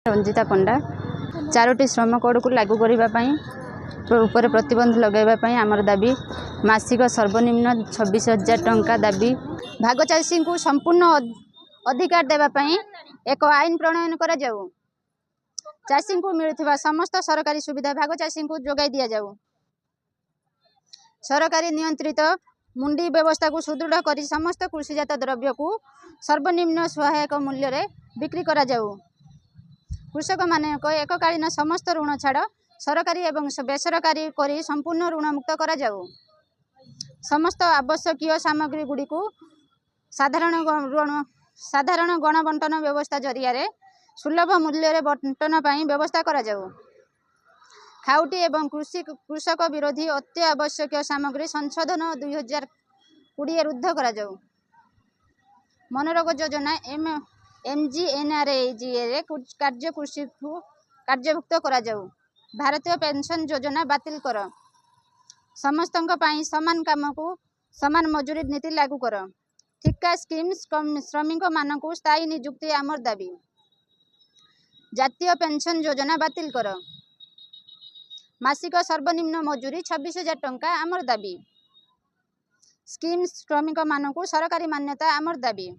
रंजिता पंडा 4टी श्रम कोड को लागू करने उपर प्रतिबंध लगाइबापी आमर दाबी मासिक सर्वनिम्न 26,000 टंका दाबी भाग चाषी को संपूर्ण अधिकार देवाई एक आईन प्रणयन करा जाऊ। चाषी को मिलुवा समस्त सरकारी सुविधा भाग चाषी को जोगाई दि जाऊ। सरकारी नियंत्रित मुंडी व्यवस्था को सुदृढ़ कर समस्त कृषिजात द्रव्य को सर्वनिम्न सहायक मूल्य रे बिक्री करा जाऊ। कृषक मान एककालीन समस्त ऋण छाड़ सरकारी एवं बेसरकारी करी संपूर्ण ऋण मुक्त करा जाऊ। समस्त आवश्यक सामग्री गुड़ी को साधारण गणबंटन व्यवस्था जरिया रे सुलभ मूल्य रे बंटन पाई व्यवस्था करा जाऊ। खाउटी एवं कृषक विरोधी अत्यावश्यक सामग्री संशोधन 2020 रुद्ध करा जाऊ। मनोरोग योजना MGNRAGA कार्य कृषि को कार्यभुक्त करा जाऊ। भारतीय पेंशन योजना बातिल कर। समस्तों पाई समान काम को समान मजूरी नीति लागू कर। ठिका स्कीम श्रमिक मानक स्थायी नियुक्ति आमर दाबी। जातीय पेंशन योजना बातिल कर। मासिक सर्वनिम्न मजूरी 26,000 टंका आमर दाबी। स्कीम श्रमिक मानक सरकारी मान्यता आमर दाबी।